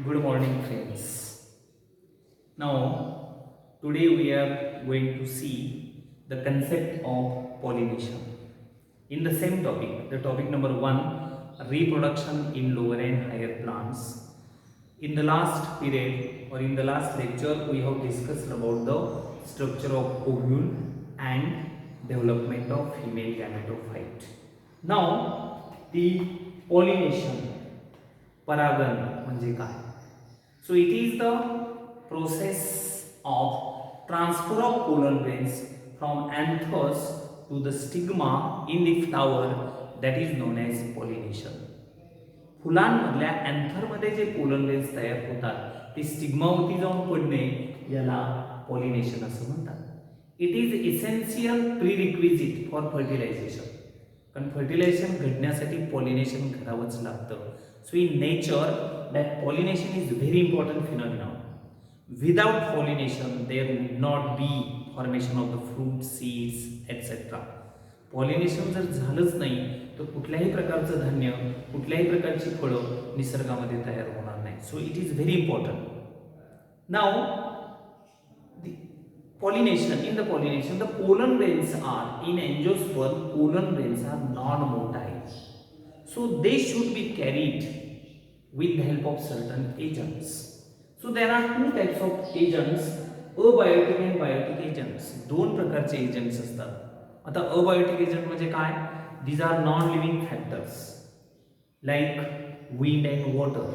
Good morning, friends. Now, today we are going to see the concept of pollination. In the same topic, the topic number 1, reproduction in lower and higher plants. In the last period or in the last lecture, we have discussed about the structure of ovule and development of female gametophyte. Now, the pollination, परागण म्हणजे काय? So it is the process of transfer of pollen grains from anthers to the stigma in the flower that is known as pollination. फुलांमधल्या अँथरमध्ये जे pollen grains तयार होतात ते स्टिग्मावरती जाऊन पडणे याला पॉलिनेशन असं म्हणतात. It is essential prerequisite for fertilization. कारण फर्टिलायझेशन घडण्यासाठी पॉलिनेशन करावंच लागतं. So in nature that pollination is very important phenomena. Without pollination there would not be formation of the fruit, seeds etcetera. Pollination जर झालंच नाही तर कुठल्याही प्रकारचं धान्य, कुठल्याही प्रकारची फळं निसर्गामध्ये तयार होणार नाही. So it is very important. Now pollination, in the pollination, the pollen grains are in angiosperm. Pollen grains are non-motile, so they should be carried with the help of certain agents. So there are two types of agents, abiotic and biotic agents. दोन प्रकारचे agents असतात. आता abiotic agent म्हणजे काय? These are non-living factors like wind and water.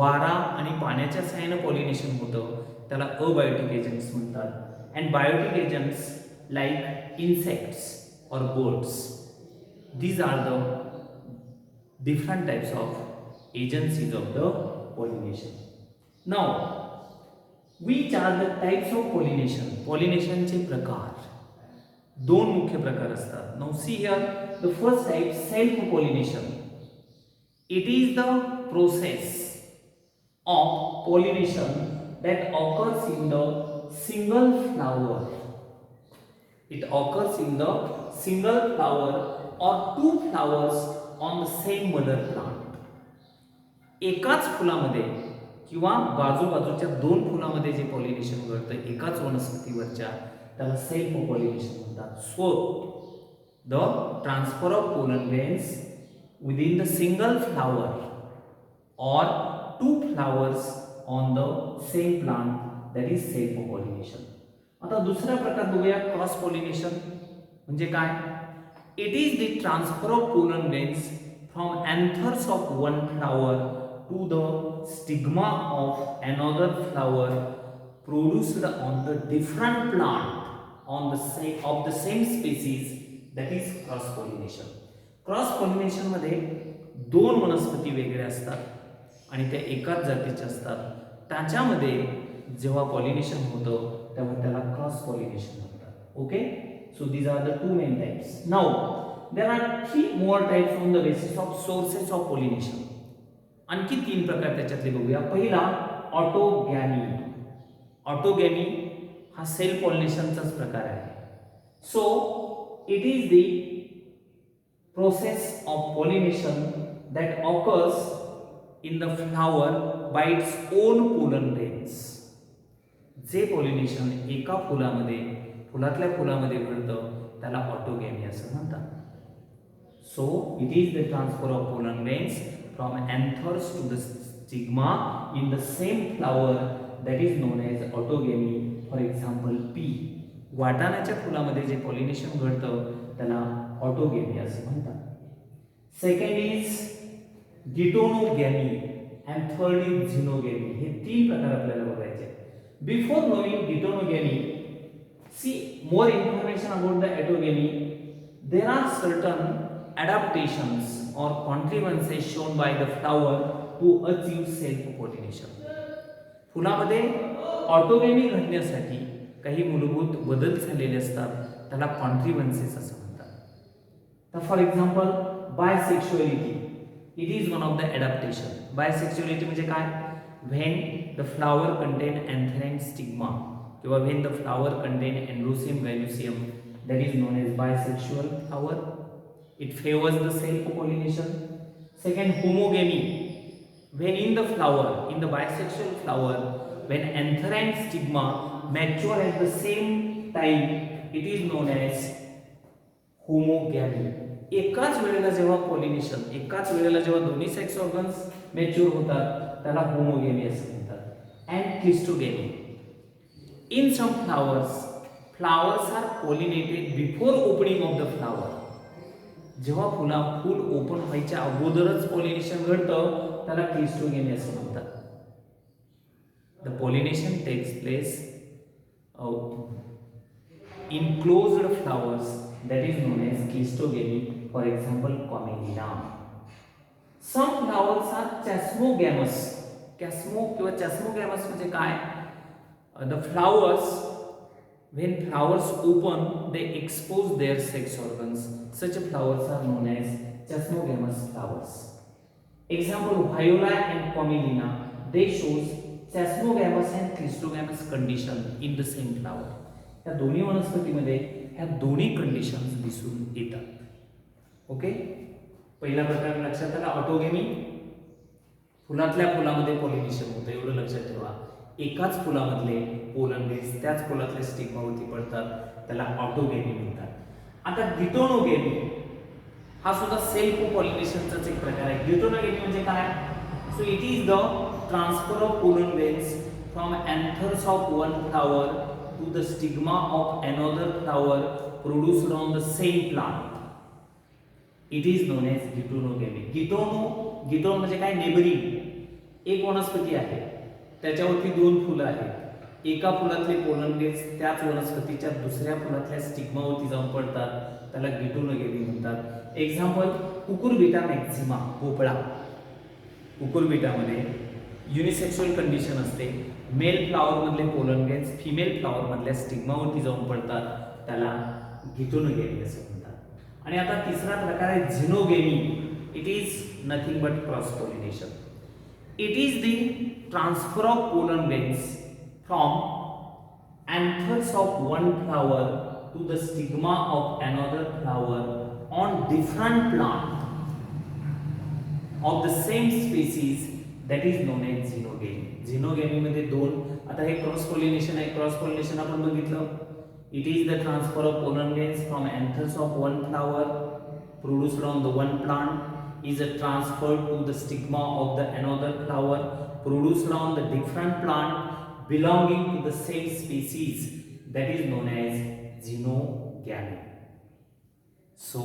वारा आणि पाण्याच्या सहाय्याने पॉलिनेशन होतं, त्याला अबायोटिक एजंट्स म्हणतात. And biotic agents like insects or birds. These are the different types of agencies of the pollination. Now, which are the types of pollination? Pollination चे प्रकार दोन मुख्य प्रकार असतात. Now see here, the first type, self pollination. It is the process of pollination that occurs in the single flower. It occurs in the single flower or two flowers on the same mother plant. एकाच फुलामध्ये किंवा बाजूबाजूच्या दोन फुलामध्ये जे pollination घडतं एकाच वनस्पतीवरच्या त्याला self pollination म्हणतात. So the transfer of pollen grains within the single flower or two flowers on the same plant, that is self pollination. आता दुसरा प्रकार बघूया, क्रॉस पॉलिनेशन. म्हणजे काय? It is the transfer of pollen grains from anthers of one flower to the stigma of another flower produced on the different plant on the same species, that is cross pollination. Cross pollination मध्ये दोन वनस्पती वेगळ्या असतात आणि त्या एकाच जातीच्या असतात. त्याच्यामध्ये जेव्हा पॉलिनेशन होतं तेव्हा त्याला क्रॉस पॉलिनेशन म्हणतात. Okay, so these are the two main types. Now there are three more types on the basis of sources of pollination. आणखी तीन प्रकार त्याच्यातले बघूया. पहिला ऑटोगॅमी. ऑटोगॅमी हा सेल्फ पॉलिनेशनचाच प्रकार आहे. So it is the process of pollination that occurs in the flower by its own pollen grains. जे पॉलिनेशन एका फुलातल्या फुलामध्ये घडतं त्याला ऑटोगॅमी असं म्हणतात. So it is the transfer of pollen grains from anthers to the stigma in the same flower, that is known as autogamy. For example pea. वाटाण्याच्या फुलामध्ये जे पॉलिनेशन घडतं त्याला ऑटोगॅमी असं म्हणतात. Second is geitonogamy and third is xenogamy. हे तीन प्रकार आपल्याला बघायचे. Before knowing geitonogamy, see more information about the autogamy. There R certain adaptations or contrivances shown by the flower to achieve self pollination. फुलामध्ये ऑटोगॅमी घडण्यासाठी काही मूलभूत बदल झालेले असतात, त्याला कॉन्ट्रिव्हन्सेस असं म्हणतात. तर for example bisexuality, it is one of the adaptation. Bisexuality म्हणजे काय? When the flower contain anther and stigma किंवा when the flower contain androecium gynoecium, that is known as bisexual flower. It favors the self pollination. Second, homogamy. when in the flower, in the bisexual flower, when anther and stigma mature at the same time, it is known as होमोगॅमी. एकाच वेळेला जेव्हा pollination, एकाच वेळेला जेव्हा दोन्ही sex organs mature होतात त्याला homogamy असं म्हणतात. And cleistogamy. In some flowers are pollinated before opening of the flower. जेव्हा फूल ओपन व्हायच्या अगोदरच पॉलिनेशन घडतं त्याला क्लिस्टोगॅमी असं म्हणतात. The pollination takes place in closed flowers, that is known as cleistogamy. For example, camelina. Some flowers are chasmogamous. Chasmogamous म्हणजे काय? The flowers, when flowers open, they expose their sex organs. Such flowers are known as chasmogamous flowers. Example, viola and camelina, they shows chasmogamous and cleistogamous condition in the same flower. या दोन्ही वनस्पतीमध्ये ह्या दोन्ही conditions दिसून येतात. Okay, पहिला प्रकार लक्षात आला ऑटोगॅमी. फुलातल्या फुलामध्ये पॉलिनेशन होतं एवढं लक्षात ठेवा. एकाच फुलामधले पोलन ग्रेन्स त्याच फुलातल्या स्टिग्मावरती पडतात त्याला ऑटोगॅमी म्हणतात. आता गिटोनोगॅमी हा सुद्धा सेल्फ पॉलिनेशनचाच एक प्रकार आहे. गिटोनोगॅमी म्हणजे काय? So it is the transfer of pollen grains from anthers of one flower to the stigma of another flower produced on the same plant. It is known as गिटोनोगॅमी. गिटोन म्हणजे काय? नेबरिंग. एक वनस्पती आहे त्याच्यावरती दोन फुलं आहेत. एका फुलातले पोलन ग्रेन्स त्याच वनस्पतीच्या दुसऱ्या फुलातल्या स्टिग्मावरती जाऊन पडतात त्याला गिटोनोगॅमी म्हणतात. एक्झाम्पल, कुकुरबिटा मॅक्झिमा, भोपळा. कुकुरबिटामध्ये युनिसेक्शुअल कंडिशन असते. मेल फ्लावर मधले पोलन ग्रेन्स फिमेल फ्लावर मधल्या स्टिग्मावरती जाऊन पडतात त्याला गिटोनोगॅमी असं म्हणतात. आणि आता तिसरा प्रकार आहे xenogamy. It is nothing but cross pollination. It is the transfer of pollen grains from anthers of one flower to the stigma of another flower on different plant of the same species, that is known as झिनोगॅमी. झिनोगॅमी मध्ये दोन, आता हे cross pollination आहे. Cross pollination आपण बघितलं. It is the transfer of pollen grains from anthers of one flower produced on the one plant is a transfer to the stigma of the another flower produced on the different plant belonging to the same species, that is known as xenogamy. So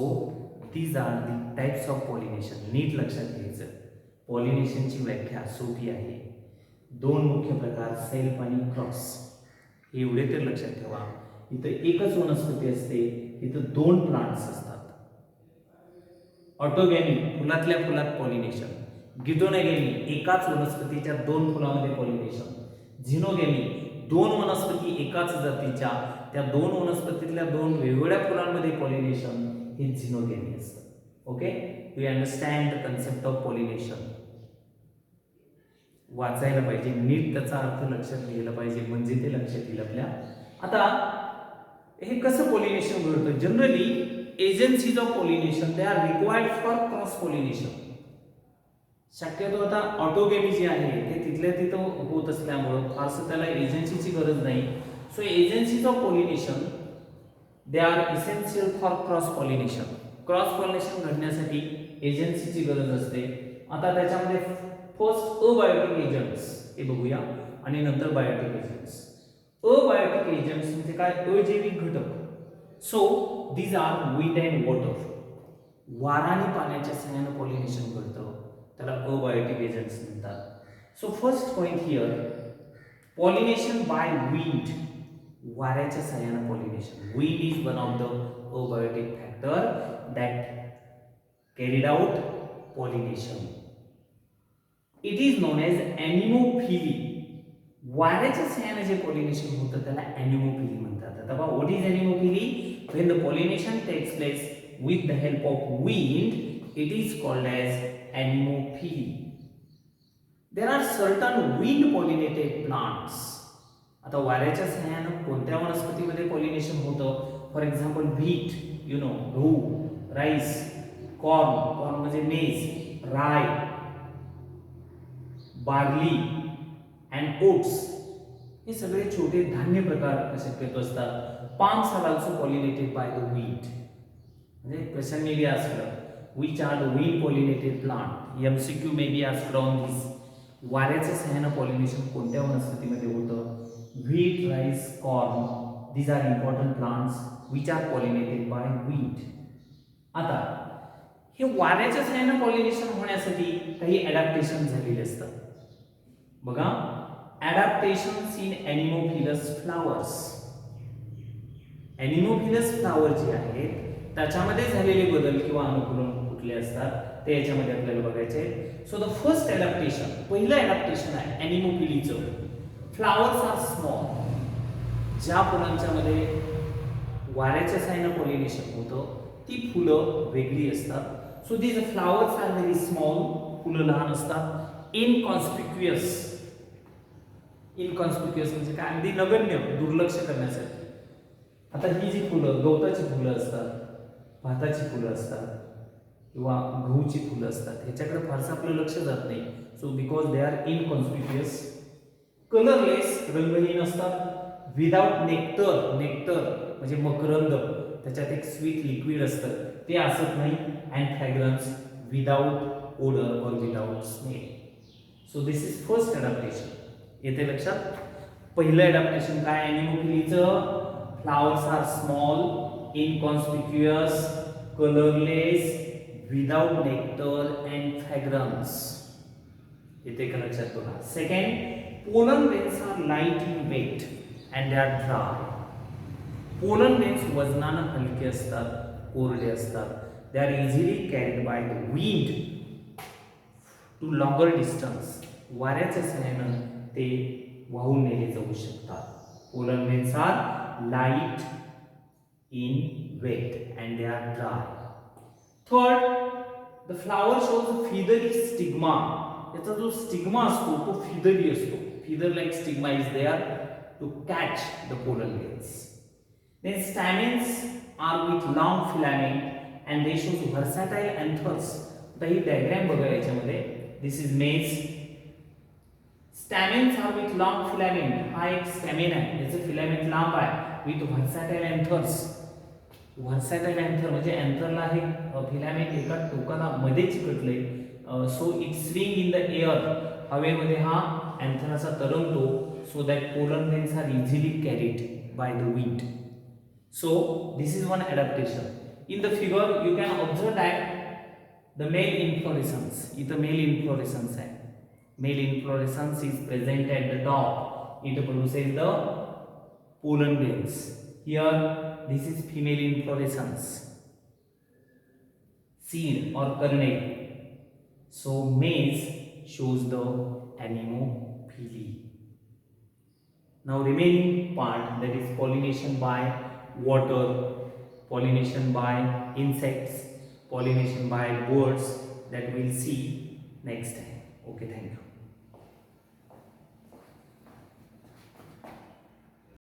these are the types of pollination. नीट लक्षात घ्यायचं. पॉलिनेशनची व्याख्या सोपी आहे. दोन मुख्य प्रकार, self आणि cross, हे एवढे तर लक्षात ठेवा. इथं एकच वनस्पती असते, इथं दोन प्लांट्स असतात. ऑटोगॅमी, फुलातल्या फुलात पॉलिनेशन. गिटोनोगॅमी, एकाच वनस्पतीच्या दोन फुलामध्ये पॉलिनेशन. झिनोगॅमी, दोन वनस्पती एकाच जातीच्या त्या दोन वनस्पतीतल्या दोन वेगवेगळ्या फुलांमध्ये पॉलिनेशन, हे झिनोगॅमी असतं. Okay, you understand the concept of pollination. वाचायला पाहिजे, नीट त्याचा अर्थ लक्षात घ्यायला पाहिजे, म्हणजे ते लक्षात येईल आपल्या. आता हे कसं पॉलिनेशन घडतं? Generally agencies of pollination they are required for cross pollination. शक्यतो आता ऑटोगॅमी जी आहे ते तिथल्या तिथं होत असल्यामुळं फारसं त्याला एजन्सीची गरज नाही. So agencies of pollination they are essential for cross pollination. Cross pollination घडण्यासाठी एजन्सीची गरज असते. आता त्याच्यामध्ये फर्स्ट अबायोटिक एजंट्स हे बघूया आणि नंतर बायोटिक एजंट्स. अबायोटिक एजंट्स म्हणजे काय? अजैविक घटक. So these are wind and water. वारा आणि पाण्याच्या सहाय्याने पॉलिनेशन घडतं त्याला अबायोटिक एजंट्स म्हणतात. So first point here, pollination by wind. वाऱ्याच्या सहाय्याने pollination. Wind is one of the abiotic factor that carried out pollination. It is known as anemophily. वाऱ्याच्या सहाय्याने जे पॉलिनेशन होतं त्याला anemophily म्हणतात. आता बघा, what is anemophily? When the pollination takes place with the help of wind, it is called as anemophily. There are certain wind pollinated plants. आता वाऱ्याच्या सहाय्याने कोणत्या वनस्पतीमध्ये पॉलिनेशन होतं? For example wheat, you know, गहू, राईस, कॉर्न म्हणजे मेज, Rai, barley and oats हे सगळे छोटे धान्य प्रकार शक्यतो असतात. palms are also pollinated by the wind. म्हणजे question may be asked which are the wind pollinated plant. MCQ may be asked on this. वाऱ्याच्या सहाय्याने पॉलिनेशन कोणत्या वनस्पतीमध्ये होतं? Wheat, rice, corn, these are important plants which are pollinated by wind. आता हे वाऱ्याच्या सहाय्याने पॉलिनेशन होण्यासाठी काही ॲडॅप्टेशन झालेले असतात. बघा, ॲडॅप्टेशन्स इन ॲनिमोफिलस फ्लावर्स. ॲनिमोफिलस फ्लावर जे आहेत त्याच्यामध्ये झालेले बदल किंवा अनुकूलन कुठले असतात ते याच्यामध्ये आपल्याला बघायचे आहे. सो द फर्स्ट ॲडॅप्टेशन, पहिलं ॲडॅप्टेशन आहे ॲनिमोफिलीचं. Flowers are small. ज्या फुलांच्या मध्ये वाऱ्याच्या सहाय्याने पॉलिनेशन होतं ती फुलं वेगळी असतात. So these flowers are very small. फुलं लहान असतात. इनकॉन्स्पिक्युअस. इनकॉन्स्पिक्युअस म्हणजे काय? अगदी नगण्य, दुर्लक्ष करण्यासाठी. आता ही जी फुलं गवताची फुलं असतात, भाताची फुलं असतात किंवा गहूची फुलं असतात ह्याच्याकडे फारसं आपलं लक्ष जात नाही. So because they are inconspicuous. Colourless, रंगहीन असतात. Without nectar. नेक्टर म्हणजे मकरंद, त्याच्यात एक स्वीट लिक्विड असतं ते असत नाही. अँड फ्रॅग्रन्स, विदाउट ओडर और without smell. So this is first adaptation. येते लक्षात? पहिलं ॲडॅप्टेशन काय ॲनिमोफिलीचं? Flowers are small, inconspicuous, colourless, without nectar and fragrance. येते का लक्षात? बघा. Second, pollen grains are light in weight and they are dry. Pollen grains वजनानं हलके असतात, कोरडे असतात. They are easily carried by the wind to longer distance. वाऱ्याच्या सहाय्यानं ते वाहून नेले जाऊ शकतात. Pollen grains are light in weight and they are dry. Third, the flower shows a feathery stigma. याचा जो स्टिग्मा असतो तो feathery असतो. Feather like stigma is there to catch the pollen grains. Then stamens are with long filament and they show versatile anthers. आता ही diagram बघा याच्यामध्ये. This is maize. Stamens are with long filament. हा एक stamen आहे, याचं filament लांब आहे. With versatile anthers. Versatile anther म्हणजे अँथरला हे फिलामेंट एका टोकाला मध्ये चिकटले. So it swing in the air. हवेमध्ये हा अँथराचा तरंगतो. So that pollen grains are easily carried by the wind. So this is one adaptation. In the figure you can observe that the male inflorescence. इथं male inflorescence आहे. Male inflorescence is present at the top. It produces the pollen grains. Here, this is female inflorescence. Seed or kernel. So maize shows the anemophily. Now remaining part, that is pollination by water, pollination by insects, pollination by birds, that we'll see next time. Okay, thank you.